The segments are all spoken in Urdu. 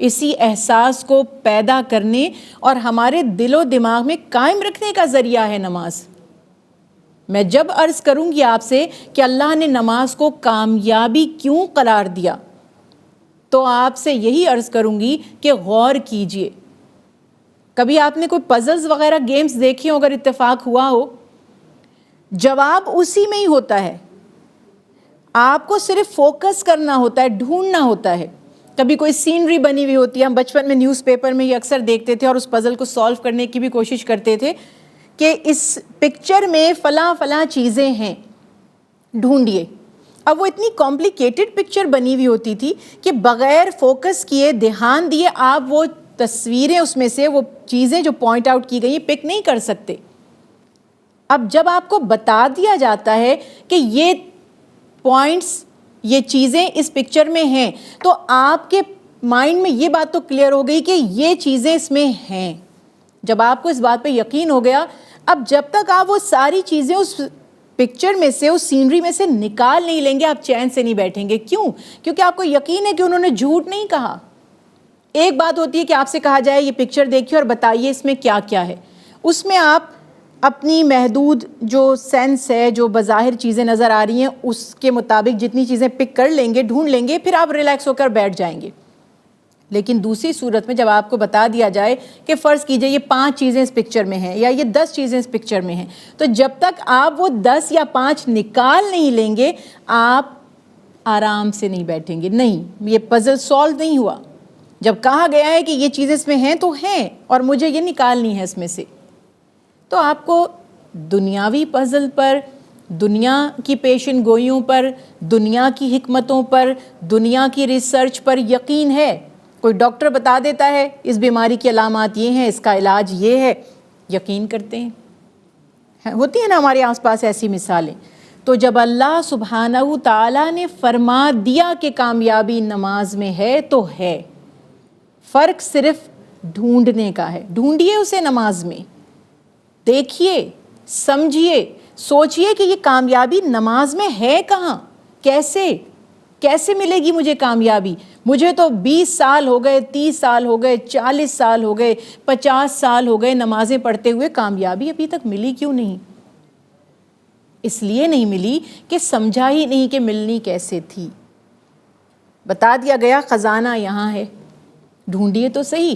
اسی احساس کو پیدا کرنے اور ہمارے دل و دماغ میں قائم رکھنے کا ذریعہ ہے نماز۔ میں جب عرض کروں گی آپ سے کہ اللہ نے نماز کو کامیابی کیوں قرار دیا، تو آپ سے یہی عرض کروں گی کہ غور کیجئے۔ کبھی آپ نے کوئی پزلز وغیرہ گیمز دیکھی ہو، اگر اتفاق ہوا ہو، جواب اسی میں ہی ہوتا ہے، آپ کو صرف فوکس کرنا ہوتا ہے، ڈھونڈنا ہوتا ہے۔ کبھی کوئی سینری بنی ہوئی ہوتی ہے، ہم بچپن میں نیوز پیپر میں یہ اکثر دیکھتے تھے اور اس پزل کو سالو کرنے کی بھی کوشش کرتے تھے کہ اس پکچر میں فلاں فلاں چیزیں ہیں، ڈھونڈیے۔ اب وہ اتنی کمپلیکیٹڈ پکچر بنی ہوئی ہوتی تھی کہ بغیر فوکس کیے، دھیان دیے، آپ وہ تصویریں اس میں سے وہ چیزیں جو پوائنٹ آؤٹ کی گئی ہیں پک نہیں کر سکتے۔ اب جب آپ کو بتا دیا جاتا ہے کہ یہ پوائنٹس، یہ چیزیں اس پکچر میں ہیں، تو آپ کے مائنڈ میں یہ بات تو کلیئر ہو گئی کہ یہ چیزیں اس میں ہیں۔ جب آپ کو اس بات پہ یقین ہو گیا، اب جب تک آپ وہ ساری چیزیں اس پکچر میں سے، اس سینری میں سے نکال نہیں لیں گے، آپ چین سے نہیں بیٹھیں گے۔ کیوں؟ کیونکہ آپ کو یقین ہے کہ انہوں نے جھوٹ نہیں کہا۔ ایک بات ہوتی ہے کہ آپ سے کہا جائے یہ پکچر دیکھیے اور بتائیے اس میں کیا کیا ہے، اس میں آپ اپنی محدود جو سینس ہے، جو بظاہر چیزیں نظر آ رہی ہیں، اس کے مطابق جتنی چیزیں پک کر لیں گے، ڈھونڈ لیں گے، پھر آپ ریلیکس ہو کر بیٹھ جائیں گے۔ لیکن دوسری صورت میں جب آپ کو بتا دیا جائے کہ فرض کیجئے یہ 5 چیزیں اس پکچر میں ہیں یا یہ 10 چیزیں اس پکچر میں ہیں، تو جب تک آپ وہ 10 یا 5 نکال نہیں لیں گے، آپ آرام سے نہیں بیٹھیں گے۔ نہیں، یہ پزل سالو نہیں ہوا۔ جب کہا گیا ہے کہ یہ چیزیں اس میں ہیں تو ہیں، اور مجھے یہ نکالنی ہے اس میں سے، تو آپ کو دنیاوی پزل پر، دنیا کی پیشن گوئیوں پر، دنیا کی حکمتوں پر، دنیا کی ریسرچ پر یقین ہے۔ کوئی ڈاکٹر بتا دیتا ہے اس بیماری کی علامات یہ ہیں، اس کا علاج یہ ہے، یقین کرتے ہیں۔ ہوتی ہیں نا ہمارے آس پاس ایسی مثالیں۔ تو جب اللہ سبحانہ تعالیٰ نے فرما دیا کہ کامیابی نماز میں ہے تو ہے، فرق صرف ڈھونڈنے کا ہے۔ ڈھونڈیے اسے نماز میں، دیکھیے، سمجھیے، سوچئے کہ یہ کامیابی نماز میں ہے کہاں، کیسے ملے گی مجھے کامیابی؟ مجھے تو 20 سال ہو گئے، 30 سال ہو گئے، 40 سال ہو گئے، 50 سال ہو گئے نمازیں پڑھتے ہوئے، کامیابی ابھی تک ملی کیوں نہیں؟ اس لیے نہیں ملی کہ سمجھا ہی نہیں کہ ملنی کیسے تھی۔ بتا دیا گیا خزانہ یہاں ہے، ڈھونڈیے تو صحیح۔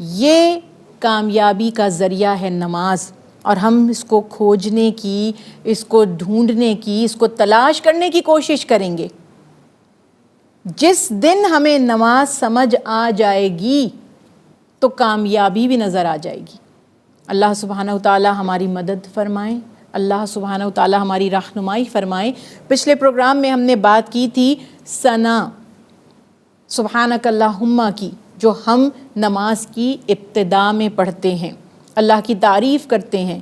یہ کامیابی کا ذریعہ ہے نماز، اور ہم اس کو کھوجنے کی، اس کو ڈھونڈنے کی، اس کو تلاش کرنے کی کوشش کریں گے۔ جس دن ہمیں نماز سمجھ آ جائے گی تو کامیابی بھی نظر آ جائے گی۔ اللہ سبحانہ وتعالی ہماری مدد فرمائیں، اللہ سبحانہ وتعالی ہماری رہنمائی فرمائیں۔ پچھلے پروگرام میں ہم نے بات کی تھی ثنا سبحانک اللہم کی، جو ہم نماز کی ابتدا میں پڑھتے ہیں، اللہ کی تعریف کرتے ہیں،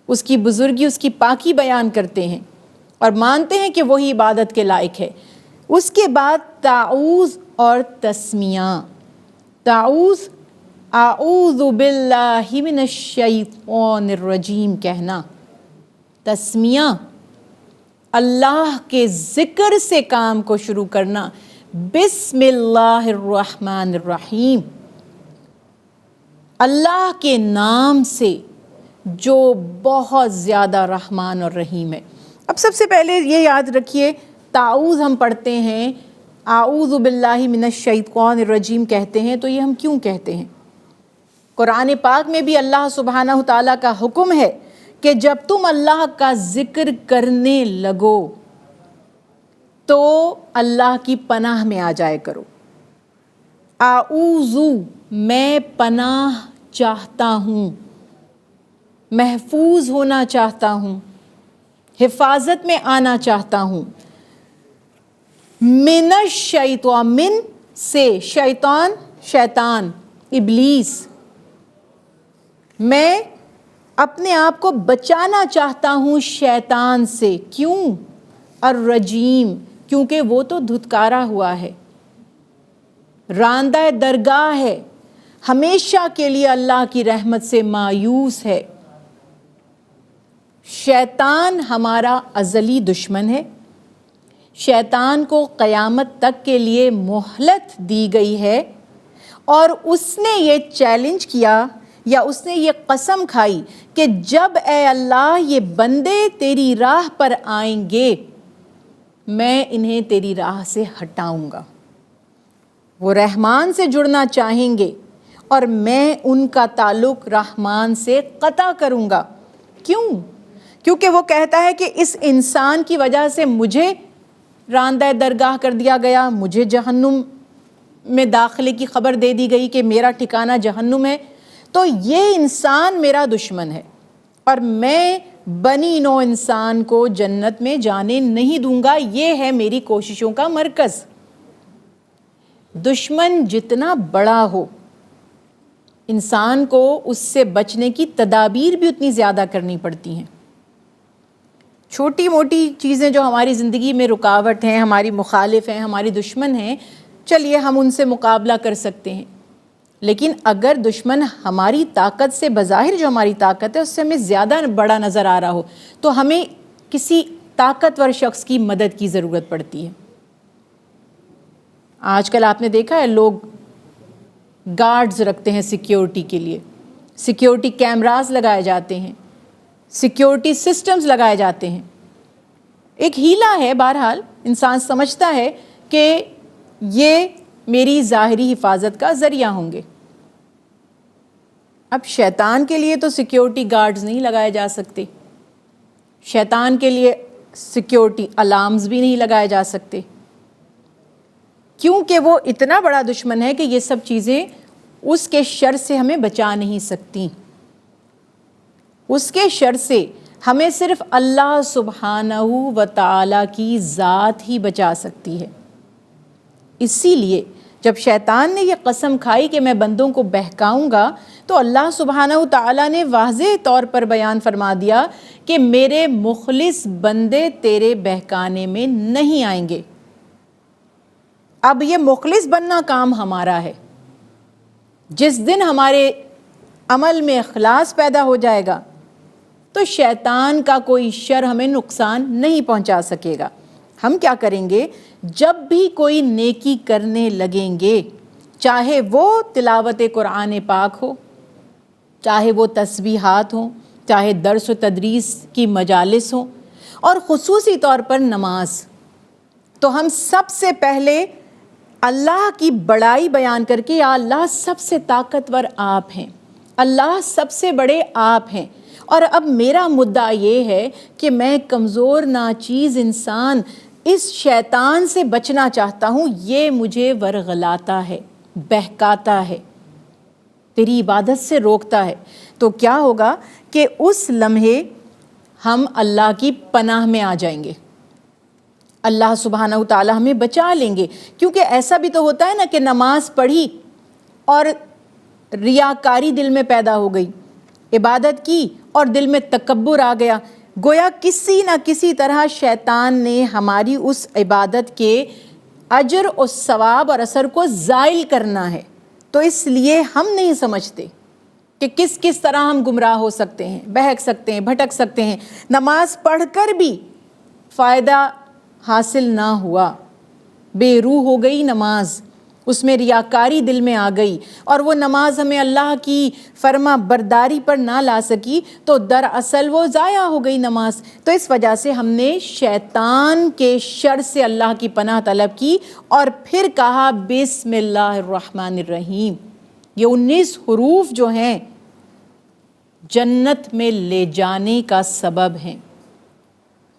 اس کی بزرگی، اس کی پاکی بیان کرتے ہیں اور مانتے ہیں کہ وہی عبادت کے لائق ہے۔ اس کے بعد تعوذ اور تسمیہ، تعوذ اعوذ باللہ من الشیطان الرجیم کہنا، تسمیہ اللہ کے ذکر سے کام کو شروع کرنا، بسم اللہ الرحمن الرحیم، اللہ کے نام سے جو بہت زیادہ رحمان اور رحیم ہے۔ اب سب سے پہلے یہ یاد رکھیے، تعوذ ہم پڑھتے ہیں، اعوذ باللہ من الشیطان الرجیم کہتے ہیں، تو یہ ہم کیوں کہتے ہیں؟ قرآن پاک میں بھی اللہ سبحانہ تعالیٰ کا حکم ہے کہ جب تم اللہ کا ذکر کرنے لگو تو اللہ کی پناہ میں آ جائے کرو۔ اعوذ، میں پناہ چاہتا ہوں، محفوظ ہونا چاہتا ہوں، حفاظت میں آنا چاہتا ہوں، من الشیطان، من سے، شیطان، شیطان، ابلیس، میں اپنے آپ کو بچانا چاہتا ہوں شیطان سے۔ کیوں؟ الرجیم، کیونکہ وہ تو دھتکارا ہوا ہے، راندہ درگاہ ہے، ہمیشہ کے لیے اللہ کی رحمت سے مایوس ہے۔ شیطان ہمارا ازلی دشمن ہے، شیطان کو قیامت تک کے لیے مہلت دی گئی ہے، اور اس نے یہ چیلنج کیا یا اس نے یہ قسم کھائی کہ جب اے اللہ یہ بندے تیری راہ پر آئیں گے میں انہیں تیری راہ سے ہٹاؤں گا۔ وہ رحمان سے جڑنا چاہیں گے اور میں ان کا تعلق رحمان سے قطع کروں گا۔ کیوں؟ کیونکہ وہ کہتا ہے کہ اس انسان کی وجہ سے مجھے راندہ درگاہ کر دیا گیا، مجھے جہنم میں داخلے کی خبر دے دی گئی کہ میرا ٹھکانہ جہنم ہے، تو یہ انسان میرا دشمن ہے اور میں بنی نو انسان کو جنت میں جانے نہیں دوں گا، یہ ہے میری کوششوں کا مرکز۔ دشمن جتنا بڑا ہو انسان کو اس سے بچنے کی تدابیر بھی اتنی زیادہ کرنی پڑتی ہیں۔ چھوٹی موٹی چیزیں جو ہماری زندگی میں رکاوٹ ہیں، ہماری مخالف ہیں، ہماری دشمن ہیں، چلیے ہم ان سے مقابلہ کر سکتے ہیں، لیکن اگر دشمن ہماری طاقت سے بظاہر جو ہماری طاقت ہے اس سے ہمیں زیادہ بڑا نظر آ رہا ہو تو ہمیں کسی طاقتور شخص کی مدد کی ضرورت پڑتی ہے۔ آج کل آپ نے دیکھا ہے لوگ گارڈز رکھتے ہیں سیکیورٹی کے لیے، سیکیورٹی کیمراز لگائے جاتے ہیں، سیکیورٹی سسٹمز لگائے جاتے ہیں۔ ایک ہیلا ہے، بہرحال انسان سمجھتا ہے کہ یہ میری ظاہری حفاظت کا ذریعہ ہوں گے۔ اب شیطان کے لیے تو سیکیورٹی گارڈز نہیں لگائے جا سکتے، شیطان کے لیے سیکیورٹی الارمز بھی نہیں لگائے جا سکتے، کیونکہ وہ اتنا بڑا دشمن ہے کہ یہ سب چیزیں اس کے شر سے ہمیں بچا نہیں سکتی۔ اس کے شر سے ہمیں صرف اللہ سبحانہ و تعالیٰ کی ذات ہی بچا سکتی ہے۔ اسی لیے جب شیطان نے یہ قسم کھائی کہ میں بندوں کو بہکاؤں گا تو اللہ سبحانہ و تعالیٰ نے واضح طور پر بیان فرما دیا کہ میرے مخلص بندے تیرے بہکانے میں نہیں آئیں گے۔ اب یہ مخلص بننا کام ہمارا ہے۔ جس دن ہمارے عمل میں اخلاص پیدا ہو جائے گا تو شیطان کا کوئی شر ہمیں نقصان نہیں پہنچا سکے گا۔ ہم کیا کریں گے؟ جب بھی کوئی نیکی کرنے لگیں گے، چاہے وہ تلاوت قرآن پاک ہو، چاہے وہ تسبیحات ہوں، چاہے درس و تدریس کی مجالس ہوں، اور خصوصی طور پر نماز، تو ہم سب سے پہلے اللہ کی بڑائی بیان کر کے یا اللہ سب سے طاقتور آپ ہیں، اللہ سب سے بڑے آپ ہیں، اور اب میرا مدعا یہ ہے کہ میں کمزور ناچیز انسان اس شیطان سے بچنا چاہتا ہوں، یہ مجھے ورغلاتا ہے، بہکاتا ہے، تیری عبادت سے روکتا ہے۔ تو کیا ہوگا کہ اس لمحے ہم اللہ کی پناہ میں آ جائیں گے، اللہ سبحانہ و تعالی ہمیں بچا لیں گے۔ کیونکہ ایسا بھی تو ہوتا ہے نا کہ نماز پڑھی اور ریاکاری دل میں پیدا ہو گئی، عبادت کی اور دل میں تکبر آ گیا، گویا کسی نہ کسی طرح شیطان نے ہماری اس عبادت کے اجر و ثواب اور اثر کو زائل کرنا ہے۔ تو اس لیے ہم نہیں سمجھتے کہ کس طرح ہم گمراہ ہو سکتے ہیں، بہک سکتے ہیں، بھٹک سکتے ہیں۔ نماز پڑھ کر بھی فائدہ حاصل نہ ہوا، بے روح ہو گئی نماز، اس میں ریاکاری دل میں آ گئی اور وہ نماز ہمیں اللہ کی فرما برداری پر نہ لا سکی، تو دراصل وہ ضائع ہو گئی نماز۔ تو اس وجہ سے ہم نے شیطان کے شر سے اللہ کی پناہ طلب کی اور پھر کہا بسم اللہ الرحمن الرحیم۔ یہ 19 حروف جو ہیں جنت میں لے جانے کا سبب ہیں،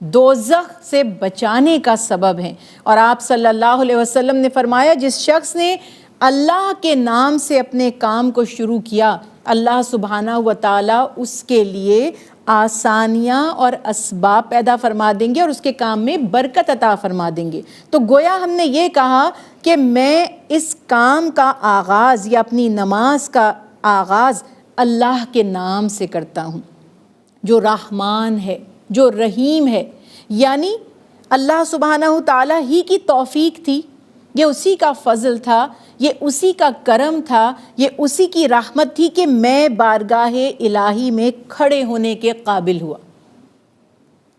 دوزخ سے بچانے کا سبب ہیں۔ اور آپ صلی اللہ علیہ وسلم نے فرمایا جس شخص نے اللہ کے نام سے اپنے کام کو شروع کیا، اللہ سبحانہ و تعالیٰ اس کے لیے آسانیاں اور اسباب پیدا فرما دیں گے اور اس کے کام میں برکت عطا فرما دیں گے۔ تو گویا ہم نے یہ کہا کہ میں اس کام کا آغاز یا اپنی نماز کا آغاز اللہ کے نام سے کرتا ہوں، جو رحمان ہے، جو رحیم ہے، یعنی اللہ سبحانہ تعالیٰ ہی کی توفیق تھی، یہ اسی کا فضل تھا، یہ اسی کا کرم تھا، یہ اسی کی رحمت تھی کہ میں بارگاہ الہی میں کھڑے ہونے کے قابل ہوا۔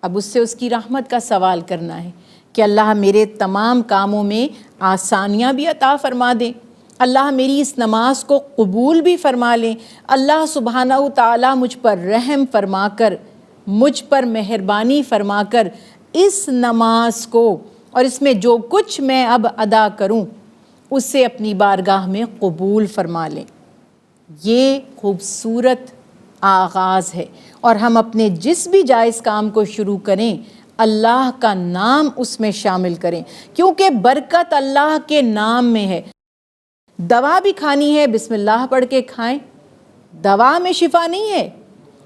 اب اس سے اس کی رحمت کا سوال کرنا ہے کہ اللہ میرے تمام کاموں میں آسانیاں بھی عطا فرما دیں، اللہ میری اس نماز کو قبول بھی فرما لیں، اللہ سبحانہ و تعالیٰ مجھ پر رحم فرما کر، مجھ پر مہربانی فرما کر اس نماز کو اور اس میں جو کچھ میں اب ادا کروں اسے اپنی بارگاہ میں قبول فرما لیں۔ یہ خوبصورت آغاز ہے، اور ہم اپنے جس بھی جائز کام کو شروع کریں اللہ کا نام اس میں شامل کریں، کیونکہ برکت اللہ کے نام میں ہے۔ دوا بھی کھانی ہے بسم اللہ پڑھ کے کھائیں، دوا میں شفا نہیں ہے،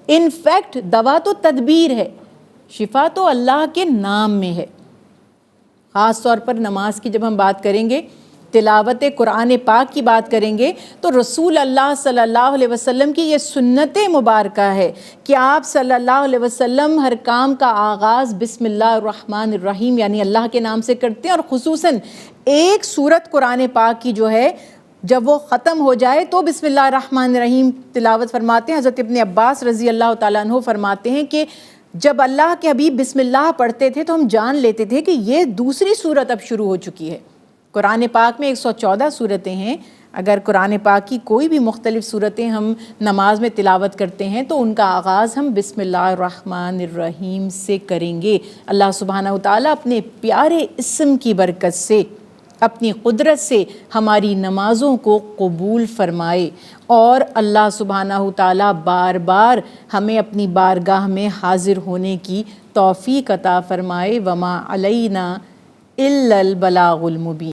انفیکٹ دوا تو تدبیر ہے، شفا تو اللہ کے نام میں ہے۔ خاص طور پر نماز کی جب ہم بات کریں گے، تلاوت قرآن پاک کی بات کریں گے، تو رسول اللہ صلی اللہ علیہ وسلم کی یہ سنت مبارکہ ہے کہ آپ صلی اللہ علیہ وسلم ہر کام کا آغاز بسم اللہ الرحمن الرحیم یعنی اللہ کے نام سے کرتے ہیں، اور خصوصاً ایک سورت قرآن پاک کی جو ہے جب وہ ختم ہو جائے تو بسم اللہ الرحمن الرحیم تلاوت فرماتے ہیں۔ حضرت ابن عباس رضی اللہ تعالیٰ عنہ فرماتے ہیں کہ جب اللہ کے حبیب بسم اللہ پڑھتے تھے تو ہم جان لیتے تھے کہ یہ دوسری سورت اب شروع ہو چکی ہے۔ قرآن پاک میں 114 سورتیں ہیں، اگر قرآن پاک کی کوئی بھی مختلف سورتیں ہم نماز میں تلاوت کرتے ہیں تو ان کا آغاز ہم بسم اللہ الرحمن الرحیم سے کریں گے۔ اللہ سبحانہ و تعالیٰ اپنے پیارے اسم کی برکت سے، اپنی قدرت سے ہماری نمازوں کو قبول فرمائے، اور اللہ سبحانہ و تعالیٰ بار بار ہمیں اپنی بارگاہ میں حاضر ہونے کی توفیق عطا فرمائے۔ وما علینا الا البلاغ المبین۔